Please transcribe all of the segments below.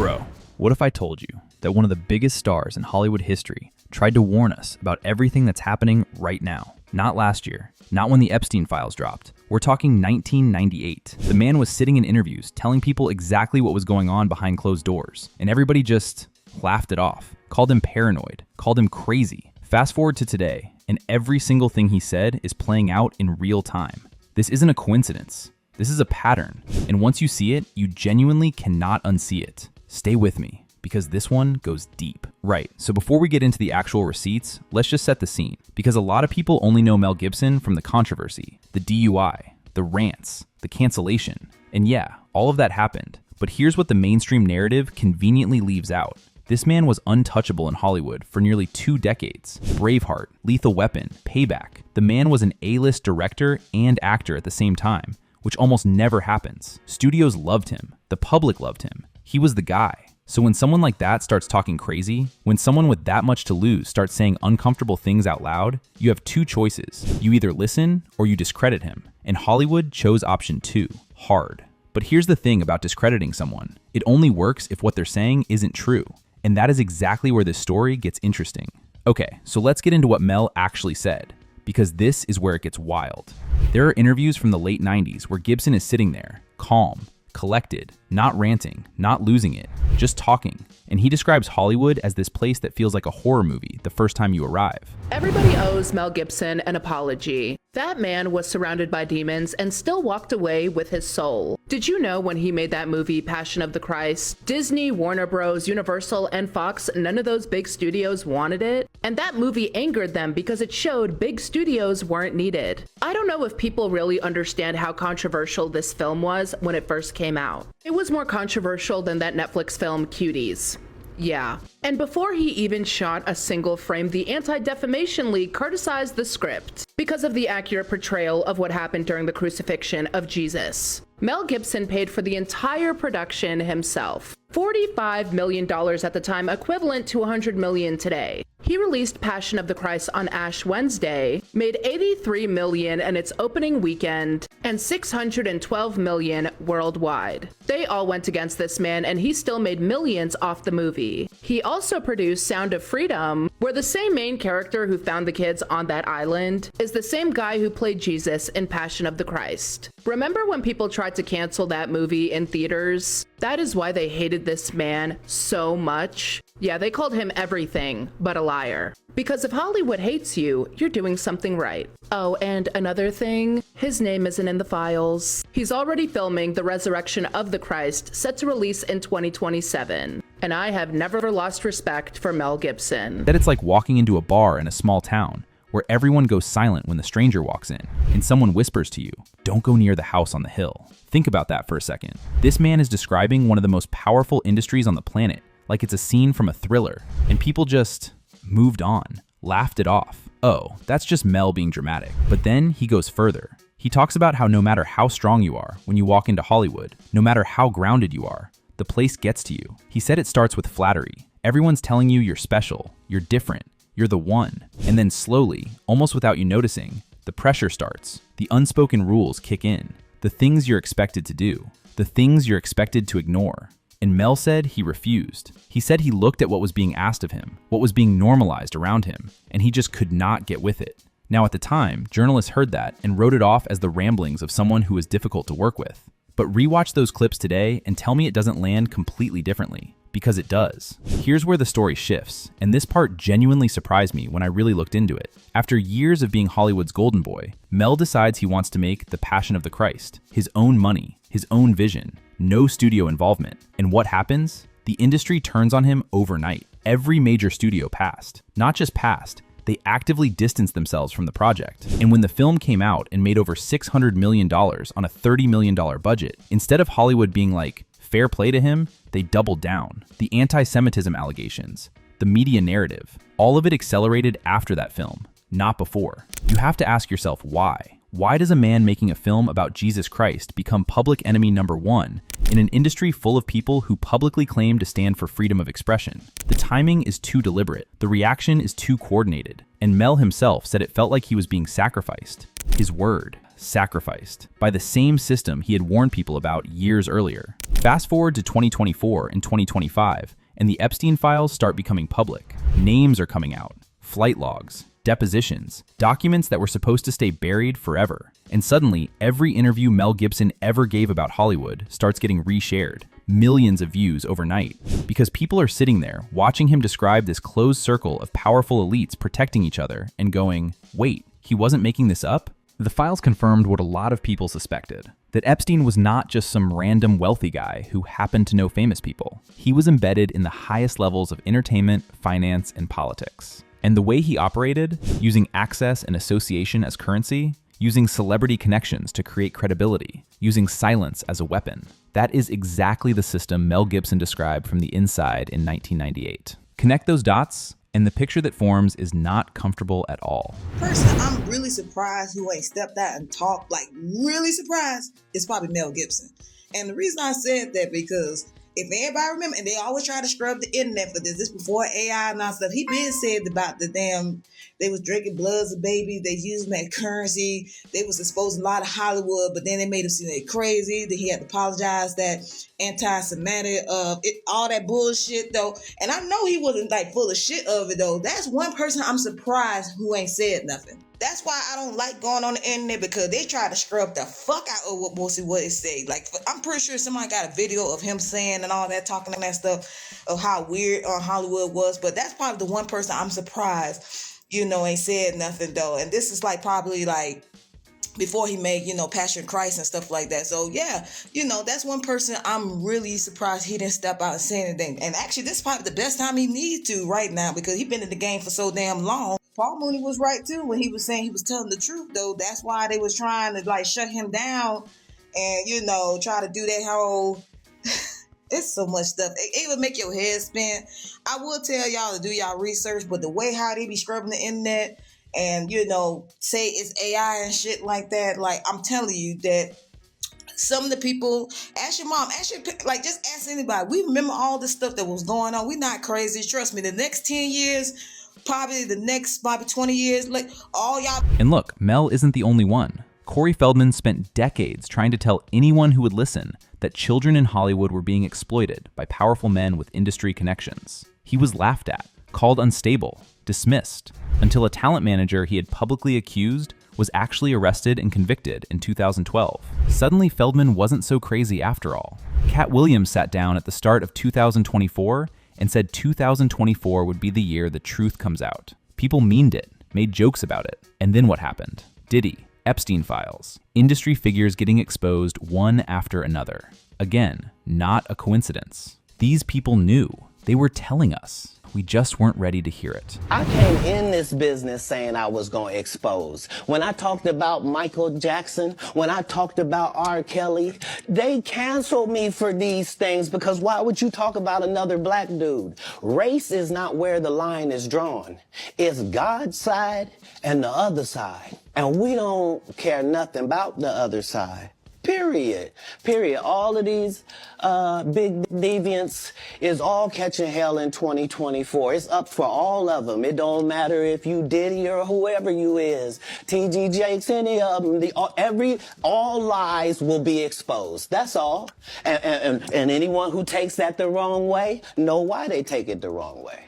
Bro, what if I told you that one of the biggest stars in Hollywood history tried to warn us about everything that's happening right now? Not last year, not when the Epstein files dropped. We're talking 1998. The man was sitting in interviews telling people exactly what was going on behind closed doors, and everybody just laughed it off, called him paranoid, called him crazy. Fast forward to today, and every single thing he said is playing out in real time. This isn't a coincidence. This is a pattern, and once you see it, you genuinely cannot unsee it. Stay with me, because this one goes deep. Right, so before we get into the actual receipts, let's just set the scene, because a lot of people only know Mel Gibson from the controversy, the DUI, the rants, the cancellation, and yeah, all of that happened. But here's what the mainstream narrative conveniently leaves out. This man was untouchable in Hollywood for nearly 2 decades. Braveheart, Lethal Weapon, Payback. The man was an A-list director and actor at the same time, which almost never happens. Studios loved him. The public loved him. He was the guy. So when someone like that starts talking crazy, when someone with that much to lose starts saying uncomfortable things out loud, you have 2 choices. You either listen or you discredit him. And Hollywood chose option 2, hard. But here's the thing about discrediting someone. It only works if what they're saying isn't true. And that is exactly where this story gets interesting. Okay, so let's get into what Mel actually said, because this is where it gets wild. There are interviews from the late 90s where Gibson is sitting there, calm, collected, not ranting, not losing it, just talking. And he describes Hollywood as this place that feels like a horror movie the first time you arrive. Everybody owes Mel Gibson an apology. That man was surrounded by demons and still walked away with his soul. Did you know when he made that movie, Passion of the Christ, Disney, Warner Bros., Universal, and Fox, none of those big studios wanted it? And that movie angered them because it showed big studios weren't needed. I don't know if people really understand how controversial this film was when it first came out. It was more controversial than that Netflix film, Cuties. Yeah. And before he even shot a single frame, the Anti-Defamation League criticized the script because of the accurate portrayal of what happened during the crucifixion of Jesus. Mel Gibson paid for the entire production himself. $45 million at the time, equivalent to $100 million today. He released Passion of the Christ on Ash Wednesday, made $83 million in its opening weekend, and $612 million worldwide. They all went against this man, and he still made millions off the movie. He also produced Sound of Freedom, where the same main character who found the kids on that island is the same guy who played Jesus in Passion of the Christ. Remember when people tried to cancel that movie in theaters? That is why they hated this man so much. Yeah, they called him everything but a liar. Because if Hollywood hates you, you're doing something right. Oh, and another thing, his name isn't in the files. He's already filming The Resurrection of the Christ, set to release in 2027. And I have never lost respect for Mel Gibson. That it's like walking into a bar in a small town, where everyone goes silent when the stranger walks in, and someone whispers to you, "Don't go near the house on the hill." Think about that for a second. This man is describing one of the most powerful industries on the planet, like it's a scene from a thriller, and people just moved on, laughed it off. Oh, that's just Mel being dramatic. But then he goes further. He talks about how no matter how strong you are when you walk into Hollywood, no matter how grounded you are, the place gets to you. He said it starts with flattery. Everyone's telling you you're special, you're different, you're the one. And then slowly, almost without you noticing, the pressure starts. The unspoken rules kick in. The things you're expected to do. The things you're expected to ignore. And Mel said he refused. He said he looked at what was being asked of him, what was being normalized around him, and he just could not get with it. Now at the time, journalists heard that and wrote it off as the ramblings of someone who was difficult to work with. But rewatch those clips today and tell me it doesn't land completely differently. Because it does. Here's where the story shifts, and this part genuinely surprised me when I really looked into it. After years of being Hollywood's golden boy, Mel decides he wants to make The Passion of the Christ, his own money, his own vision, no studio involvement. And what happens? The industry turns on him overnight. Every major studio passed. Not just passed, they actively distanced themselves from the project. And when the film came out and made over $600 million on a $30 million budget, instead of Hollywood being like, fair play to him, they doubled down. The anti-Semitism allegations, the media narrative, all of it accelerated after that film, not before. You have to ask yourself why. Why does a man making a film about Jesus Christ become public enemy number 1 in an industry full of people who publicly claim to stand for freedom of expression? The timing is too deliberate. The reaction is too coordinated. And Mel himself said it felt like he was being sacrificed. His word, sacrificed, by the same system he had warned people about years earlier. Fast forward to 2024 and 2025, and the Epstein files start becoming public. Names are coming out, flight logs, depositions, documents that were supposed to stay buried forever. And suddenly, every interview Mel Gibson ever gave about Hollywood starts getting reshared. Millions of views overnight. Because people are sitting there, watching him describe this closed circle of powerful elites protecting each other, and going, wait, he wasn't making this up? The files confirmed what a lot of people suspected, that Epstein was not just some random wealthy guy who happened to know famous people. He was embedded in the highest levels of entertainment, finance, and politics. And the way he operated, using access and association as currency, using celebrity connections to create credibility, using silence as a weapon, that is exactly the system Mel Gibson described from the inside in 1998. Connect those dots, and the picture that forms is not comfortable at all. Person I'm really surprised who ain't stepped out and talked, like really surprised, is probably Mel Gibson. And the reason I said that because if everybody remember, and they always try to scrub the internet for this before AI and all stuff, he been said about the damn, they was drinking bloods of babies, they used them as currency, they was exposing a lot of Hollywood, but then they made him seem like crazy, that he had to apologize, that anti-Semitic, all that bullshit though. And I know he wasn't like full of shit of it though. That's one person I'm surprised who ain't said nothing. That's why I don't like going on the internet, because they try to scrub the fuck out of what it say. Like, I'm pretty sure somebody got a video of him saying and all that, talking and that stuff of how weird Hollywood was. But that's probably the one person I'm surprised, ain't said nothing though. And this is like probably like before he made, Passion Christ and stuff like that. So yeah, that's one person I'm really surprised he didn't step out and say anything. And actually, this is probably the best time he needs to right now, because he's been in the game for so damn long. Paul Mooney was right too when he was saying he was telling the truth though. That's why they was trying to like shut him down and, try to do that whole, it's so much stuff. It would make your head spin. I will tell y'all to do y'all research, but the way how they be scrubbing the internet and, say it's AI and shit like that, like I'm telling you that some of the people, ask your mom, just ask anybody. We remember all this stuff that was going on. We're not crazy. Trust me, the next 10 years, probably the next 20 years, like all y'all. And look, Mel isn't the only one. Corey Feldman spent decades trying to tell anyone who would listen that children in Hollywood were being exploited by powerful men with industry connections. He was laughed at, called unstable, dismissed, until a talent manager he had publicly accused was actually arrested and convicted in 2012. Suddenly, Feldman wasn't so crazy after all. Cat Williams sat down at the start of 2024 and said 2024 would be the year the truth comes out. People memed it, made jokes about it. And then what happened? Diddy, Epstein files, industry figures getting exposed one after another. Again, not a coincidence. These people knew. They were telling us. We just weren't ready to hear it. I came in this business saying I was going to expose. When I talked about Michael Jackson, when I talked about R. Kelly, they canceled me for these things because why would you talk about another black dude? Race is not where the line is drawn. It's God's side and the other side. And we don't care nothing about the other side. Period. All of these big deviants is all catching hell in 2024. It's up for all of them. It don't matter if you Diddy or whoever you is. T.G. Jakes, any of them. All lies will be exposed. That's all. And anyone who takes that the wrong way, know why they take it the wrong way.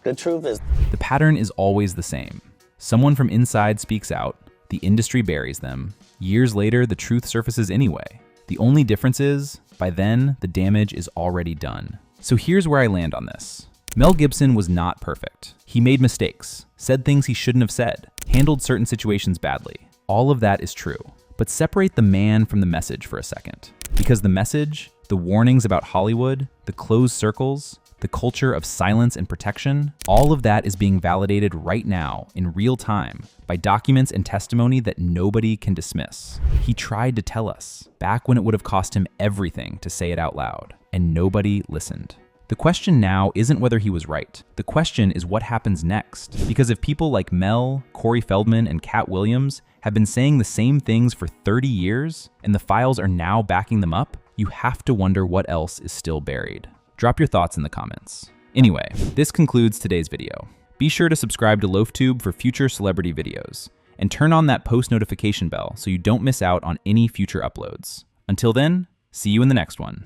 The truth is, the pattern is always the same. Someone from inside speaks out. The industry buries them. Years later, the truth surfaces anyway. The only difference is, by then, the damage is already done. So here's where I land on this. Mel Gibson was not perfect. He made mistakes, said things he shouldn't have said, handled certain situations badly. All of that is true. But separate the man from the message for a second. Because the message, the warnings about Hollywood, the closed circles, the culture of silence and protection, all of that is being validated right now in real time by documents and testimony that nobody can dismiss. He tried to tell us, back when it would have cost him everything to say it out loud, and nobody listened. The question now isn't whether he was right. The question is what happens next. Because if people like Mel, Corey Feldman, and Cat Williams have been saying the same things for 30 years, and the files are now backing them up, you have to wonder what else is still buried. Drop your thoughts in the comments. Anyway, this concludes today's video. Be sure to subscribe to LoafTube for future celebrity videos, and turn on that post notification bell so you don't miss out on any future uploads. Until then, See you in the next one.